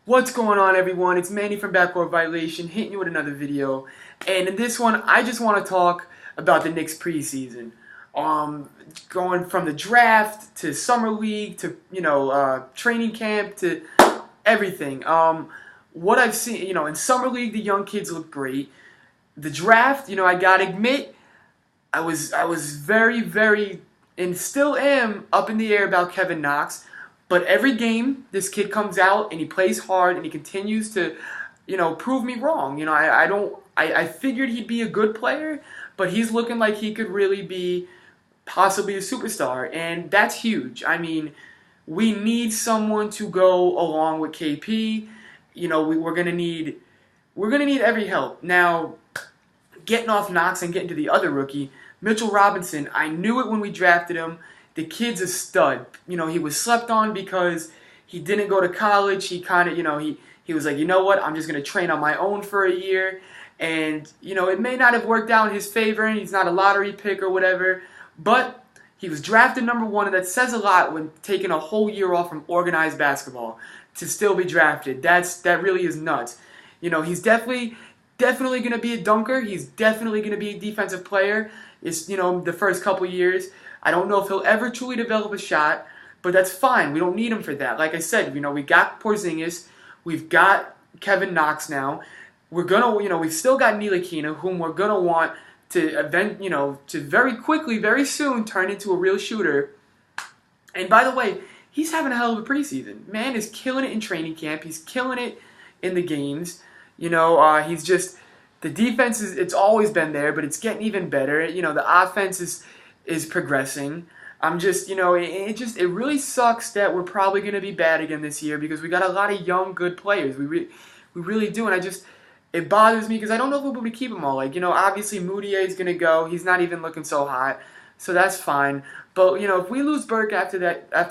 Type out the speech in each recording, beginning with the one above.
What's going on, everyone? It's Manny from BackCourt Violation hitting you with another video. And in this one, I just want to talk about the Knicks preseason. Um, Going from the draft to summer league to training camp to everything. What I've seen, in summer league, the young kids look great. The draft, I gotta admit, I was very and still am up in the air about Kevin Knox. But every game, this kid comes out and he plays hard and he continues to, prove me wrong. I figured he'd be a good player, but he's looking like he could really be possibly a superstar, and that's huge. I mean, we need someone to go along with KP. We're gonna need every help now. Getting off Knox and getting to the other rookie, Mitchell Robinson. I knew it when we drafted him. The kid's a stud. He was slept on because he didn't go to college. He kind of, he was like, you know what, I'm just going to train on my own for a year. And, it may not have worked out in his favor, and he's not a lottery pick or whatever, but he was drafted number one, and that says a lot when taking a whole year off from organized basketball to still be drafted. That really is nuts. He's definitely going to be a dunker. He's definitely going to be a defensive player. It's, the first couple years. I don't know if he'll ever truly develop a shot, but that's fine. We don't need him for that. Like I said, we got Porzingis. We've got Kevin Knox now. We're going to, we've still got Ntilikina, whom we're going to want to very quickly, very soon turn into a real shooter. And by the way, he's having a hell of a preseason. Man is killing it in training camp. He's killing it in the games. He's just, the defense it's always been there, but it's getting even better. The offense is progressing. I'm just, it really sucks that we're probably going to be bad again this year because we got a lot of young, good players. We really do, and it bothers me because I don't know if we'll be able to keep them all. Obviously Moutier is going to go. He's not even looking so hot, so that's fine. But, if we lose Burke after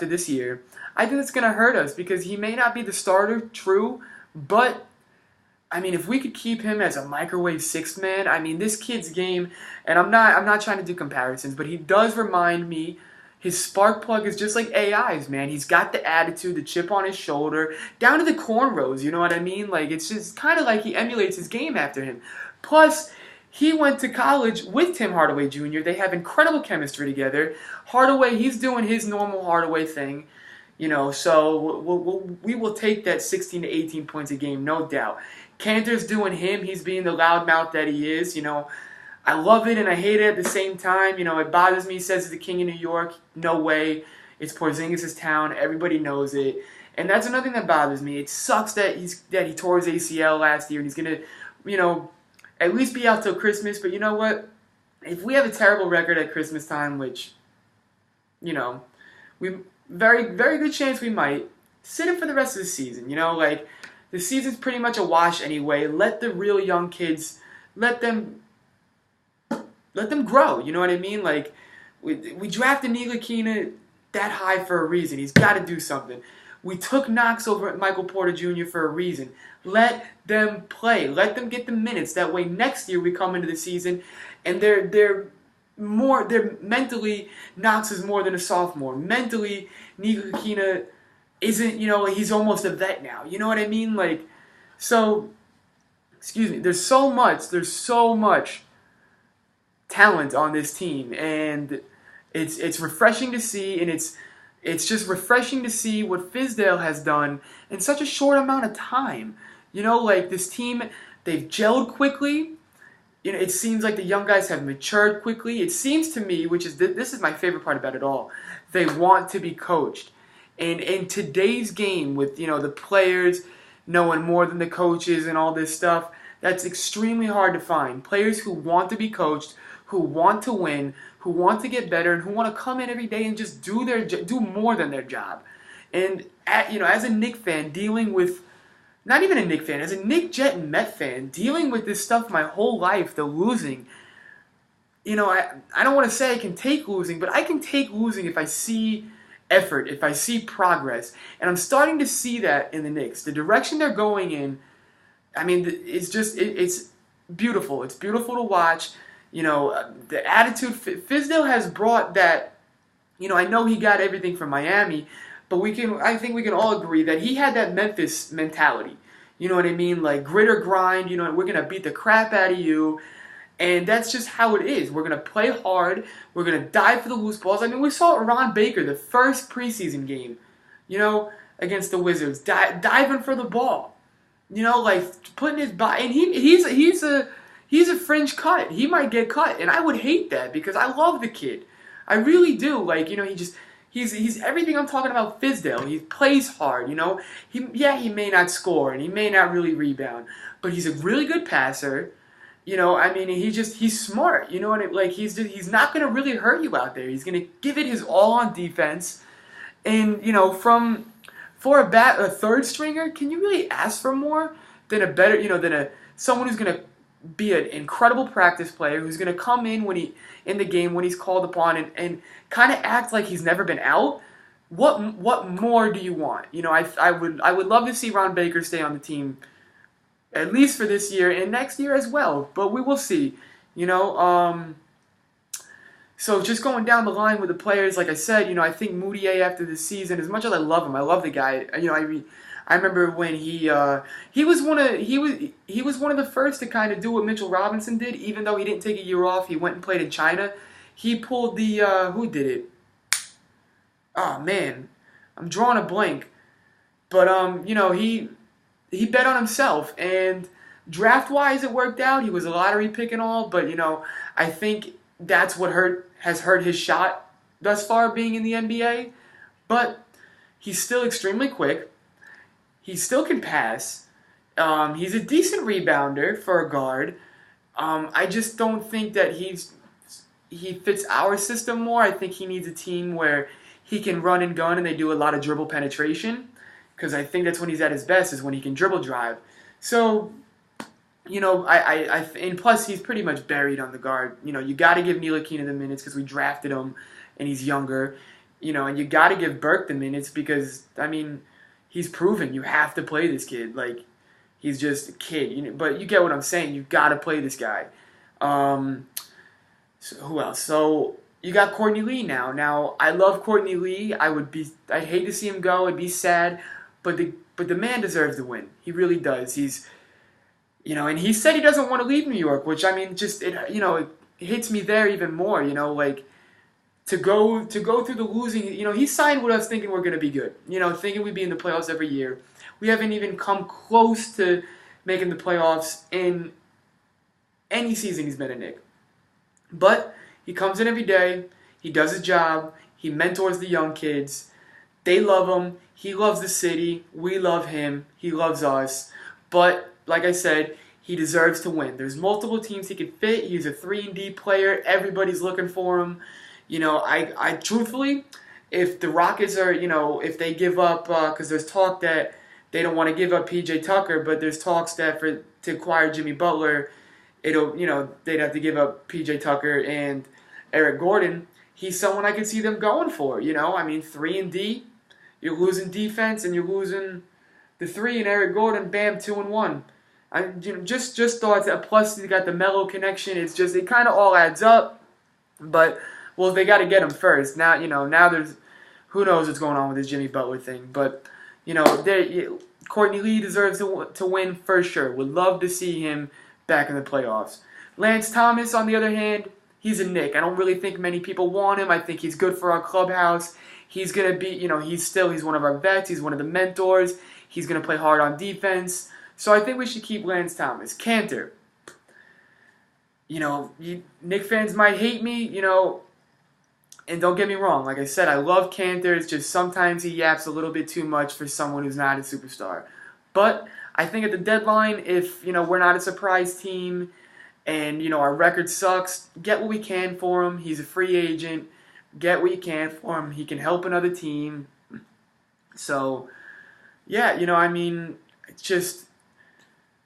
this year, I think it's going to hurt us because he may not be the starter, true, but I mean, if we could keep him as a microwave sixth man, I mean, this kid's game, and I'm not trying to do comparisons, but he does remind me, his spark plug is just like AI's, man. He's got the attitude, the chip on his shoulder, down to the cornrows, you know what I mean? It's just kind of like he emulates his game after him. Plus, he went to college with Tim Hardaway Jr. They have incredible chemistry together. Hardaway, he's doing his normal Hardaway thing. So we will take that 16 to 18 points a game, no doubt. Cantor's doing him. He's being the loudmouth that he is. I love it and I hate it at the same time. It bothers me. He says he's the king of New York. No way. It's Porzingis' town. Everybody knows it. And that's another thing that bothers me. It sucks that he tore his ACL last year and he's going to, at least be out till Christmas. But you know what? If we have a terrible record at Christmas time, which, we very good chance we might, sit him for the rest of the season. The season's pretty much a wash anyway. Let the real young kids, let them grow. You know what I mean? We drafted Ntilikina that high for a reason. He's got to do something. We took Knox over at Michael Porter Jr. for a reason. Let them play. Let them get the minutes. That way next year we come into the season and they're mentally, Knox is more than a sophomore. Mentally, Ntilikina isn't, he's almost a vet now. You know what I mean? Excuse me, there's so much talent on this team, and it's refreshing to see, and it's just refreshing to see what Fizdale has done in such a short amount of time. This team, they've gelled quickly. It seems like the young guys have matured quickly. It seems to me, which is this is my favorite part about it all, they want to be coached. And in today's game with, the players knowing more than the coaches and all this stuff, that's extremely hard to find. Players who want to be coached, who want to win, who want to get better, and who want to come in every day and just do more than their job. And, as a Knicks fan, dealing with, not even a Knicks fan, as a Knicks, Jet, and Met fan, dealing with this stuff my whole life, the losing, I don't want to say I can take losing, but I can take losing if I see effort, if I see progress. And I'm starting to see that in the Knicks. The direction they're going in, I mean, it's beautiful. It's beautiful to watch. The attitude, Fizdale has brought that, I know he got everything from Miami, but I think we can all agree that he had that Memphis mentality. You know what I mean? Like grit or grind, we're going to beat the crap out of you. And that's just how it is. We're going to play hard. We're going to dive for the loose balls. I mean, we saw Ron Baker, the first preseason game, against the Wizards, diving for the ball. Like putting his body. And he's a fringe cut. He might get cut. And I would hate that because I love the kid. I really do. Like, he's everything I'm talking about Fizdale. He plays hard, He may not score and he may not really rebound, but he's a really good passer. He's smart. He's not going to really hurt you out there. He's going to give it his all on defense. And, for a third stringer, can you really ask for more than someone who's going to be an incredible practice player, who's going to come in in the game when he's called upon and kind of act like he's never been out? What more do you want? I would love to see Ron Baker stay on the team, at least for this year and next year as well. But we will see. So just going down the line with the players, like I said, I think Moutier after this season, as much as I love him, I love the guy. I remember when he was one of the first to kind of do what Mitchell Robinson did, even though he didn't take a year off. He went and played in China. He pulled the who did it? Oh man, I'm drawing a blank. But he bet on himself, and draft-wise it worked out. He was a lottery pick and all, but I think that's what has hurt his shot thus far being in the NBA. But he's still extremely quick. He still can pass. He's a decent rebounder for a guard. I just don't think that he fits our system more. I think he needs a team where he can run and gun and they do a lot of dribble penetration, because I think that's when he's at his best, is when he can dribble drive. So, and plus he's pretty much buried on the guard. You got to give Ntilikina the minutes because we drafted him and he's younger. And you got to give Burke the minutes because, he's proven you have to play this kid. Like, he's just a kid. But you get what I'm saying. You got to play this guy. So who else? So you got Courtney Lee now. Now, I love Courtney Lee. I'd hate to see him go. I'd be sad. But the man deserves to win. He really does. He's, and he said he doesn't want to leave New York, which, it hits me there even more, like, to go through the losing, he signed with us thinking we're going to be good, thinking we'd be in the playoffs every year. We haven't even come close to making the playoffs in any season he's been a Knick. But he comes in every day, he does his job, he mentors the young kids, they love him, he loves the city, we love him, he loves us. But, like I said, he deserves to win. There's multiple teams he can fit. He's a 3-and-D player. Everybody's looking for him. I truthfully, if the Rockets are, if they give up, because there's talk that they don't want to give up P.J. Tucker, but there's talks that to acquire Jimmy Butler, they'd have to give up P.J. Tucker and Eric Gordon. He's someone I could see them going for, 3-and-D. You're losing defense and you're losing the 3 and Eric Gordon, bam, 2-and-1. Just thoughts. Plus, you got the Melo connection. It's just, it kind of all adds up. But, well, they got to get him first. Now, now there's, who knows what's going on with this Jimmy Butler thing. But, Courtney Lee deserves to win for sure. Would love to see him back in the playoffs. Lance Thomas, on the other hand, he's a Knick. I don't really think many people want him. I think he's good for our clubhouse. He's going to be, he's one of our vets. He's one of the mentors. He's going to play hard on defense. So I think we should keep Lance Thomas. Cantor. Knick fans might hate me, and don't get me wrong. Like I said, I love Cantor. It's just sometimes he yaps a little bit too much for someone who's not a superstar. But I think at the deadline, if, we're not a surprise team and, our record sucks, get what we can for him. He's a free agent. Get what you can for him. He can help another team. So, yeah, it's just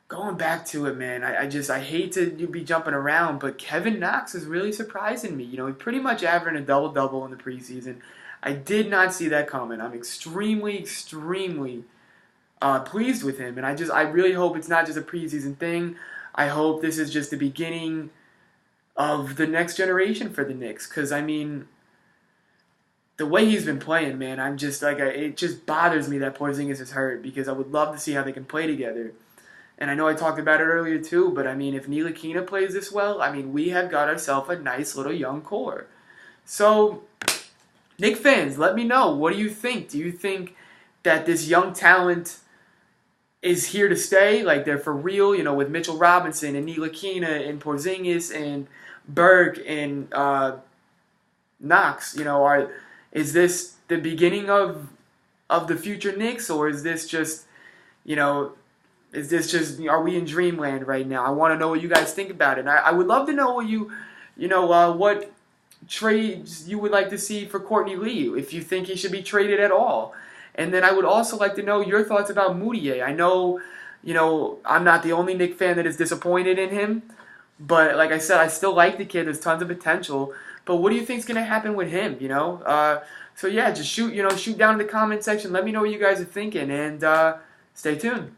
going back to it, man. I hate to be jumping around, but Kevin Knox is really surprising me. He pretty much averaging a double-double in the preseason. I did not see that coming. I'm extremely, extremely pleased with him, and I really hope it's not just a preseason thing. I hope this is just the beginning of the next generation for the Knicks, because, the way he's been playing, man, I'm just like, it just bothers me that Porzingis is hurt because I would love to see how they can play together. And I know I talked about it earlier too, but I mean, if Ntilikina plays this well, I mean, we have got ourselves a nice little young core. So, Knicks fans, let me know. What do you think? Do you think that this young talent is here to stay? Like, they're for real, with Mitchell Robinson and Ntilikina and Porzingis and Berg and Knox? Is this the beginning of the future Knicks, or is this just, are we in dreamland right now? I want to know what you guys think about it. And I would love to know what trades you would like to see for Courtney Lee, if you think he should be traded at all. And then I would also like to know your thoughts about Moutier. I know, I'm not the only Knicks fan that is disappointed in him, but like I said, I still like the kid. There's tons of potential. But what do you think is going to happen with him, So yeah, just shoot down in the comment section. Let me know what you guys are thinking, and stay tuned.